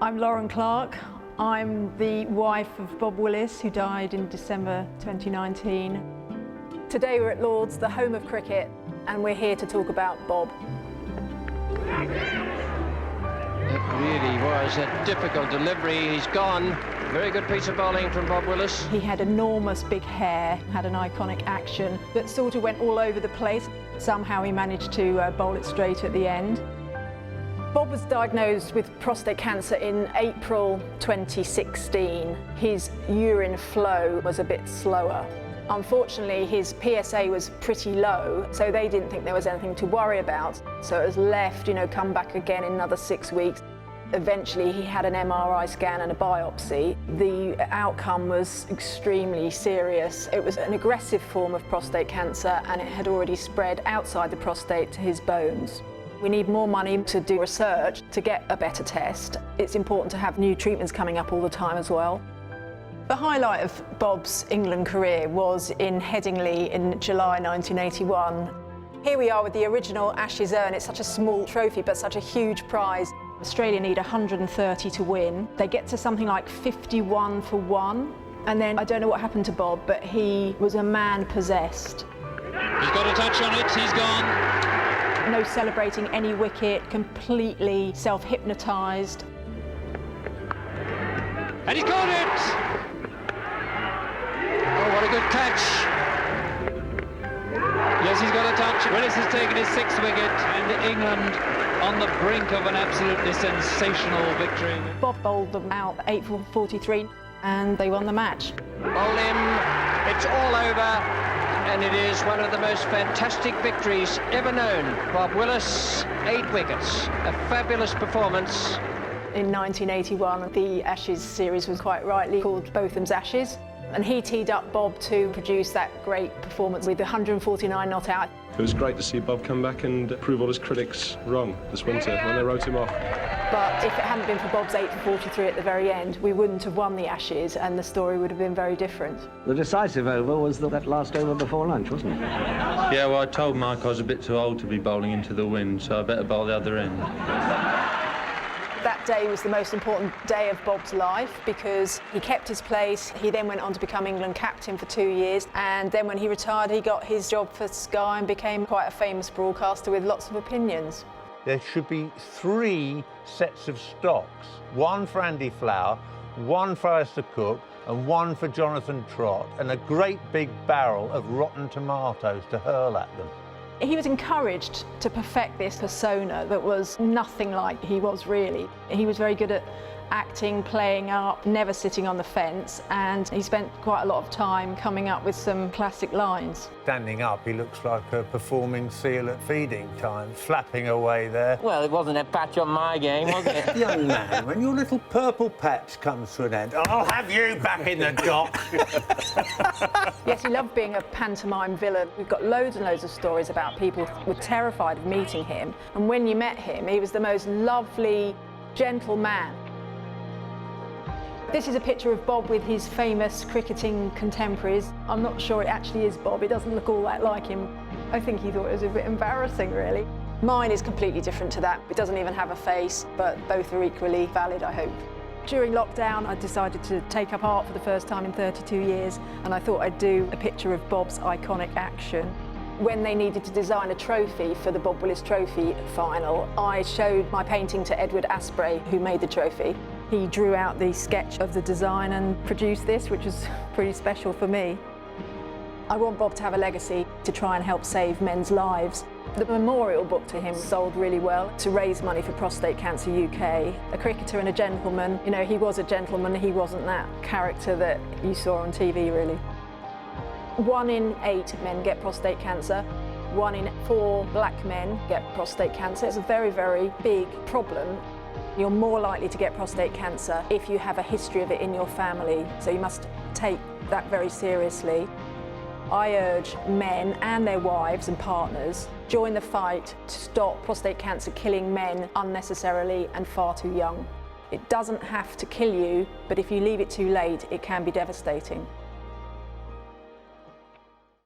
I'm Lauren Clark. I'm the wife of Bob Willis, who died in December 2019. Today we're at Lord's, the home of cricket, and we're here to talk about Bob. It really was a difficult delivery. He's gone. Very good piece of bowling from Bob Willis. He had enormous big hair, had an iconic action that sort of went all over the place. Somehow he managed to bowl it straight at the end. Bob was diagnosed with prostate cancer in April 2016. His urine flow was a bit slower. Unfortunately, his PSA was pretty low, so they didn't think there was anything to worry about. So it was left, come back again in another 6 weeks. Eventually, he had an MRI scan and a biopsy. The outcome was extremely serious. It was an aggressive form of prostate cancer, and it had already spread outside the prostate to his bones. We need more money to do research to get a better test. It's important to have new treatments coming up all the time as well. The highlight of Bob's England career was in Headingley in July 1981. Here we are with the original Ashes urn. It's such a small trophy, but such a huge prize. Australia need 130 to win. They get to something like 51 for 1. And then I don't know what happened to Bob, but he was a man possessed. He's got a touch on it, he's gone. No celebrating any wicket, completely self-hypnotised. And he's got it! Oh, what a good catch. Yes, he's got a touch. Willis has taken his 6th wicket, and England on the brink of an absolutely sensational victory. Bob bowled them out 8 for 43, and they won the match. Bowl him. It's all over. And it is one of the most fantastic victories ever known. Bob Willis, 8 wickets. A fabulous performance. In 1981, the Ashes series was quite rightly called Botham's Ashes. And he teed up Bob to produce that great performance with 149 not out. It was great to see Bob come back and prove all his critics wrong this winter when they wrote him off. But if it hadn't been for Bob's 8 for 43 at the very end, we wouldn't have won the Ashes and the story would have been very different. The decisive over was that last over before lunch, wasn't it? Yeah, well, I told Mike I was a bit too old to be bowling into the wind, so I better bowl the other end. That day was the most important day of Bob's life because he kept his place. He then went on to become England captain for 2 years, and then when he retired, he got his job for Sky and became quite a famous broadcaster with lots of opinions. There should be 3 sets of stocks, one for Andy Flower, one for Alistair Cook, and one for Jonathan Trott, and a great big barrel of rotten tomatoes to hurl at them. He was encouraged to perfect this persona that was nothing like he was really. He was very good at acting, playing up, never sitting on the fence, and he spent quite a lot of time coming up with some classic lines. Standing up, he looks like a performing seal at feeding time, flapping away there. Well, it wasn't a patch on my game, was it? Young man, when your little purple patch comes to an end, I'll have you back in the dock. Yes, he loved being a pantomime villain. We've got loads and loads of stories about people who were terrified of meeting him, and when you met him, he was the most lovely, gentle man. This is a picture of Bob with his famous cricketing contemporaries. I'm not sure it actually is Bob. It doesn't look all that like him. I think he thought it was a bit embarrassing, really. Mine is completely different to that. It doesn't even have a face, but both are equally valid, I hope. During lockdown, I decided to take up art for the first time in 32 years, and I thought I'd do a picture of Bob's iconic action. When they needed to design a trophy for the Bob Willis Trophy final, I showed my painting to Edward Asprey, who made the trophy. He drew out the sketch of the design and produced this, which was pretty special for me. I want Bob to have a legacy to try and help save men's lives. The memorial book to him sold really well to raise money for Prostate Cancer UK. A cricketer and a gentleman, he was a gentleman, he wasn't that character that you saw on TV, really. 1 in 8 men get prostate cancer. 1 in 4 black men get prostate cancer. It's a very, very big problem. You're more likely to get prostate cancer if you have a history of it in your family, so you must take that very seriously. I urge men and their wives and partners join the fight to stop prostate cancer killing men unnecessarily and far too young. It doesn't have to kill you, but if you leave it too late, it can be devastating.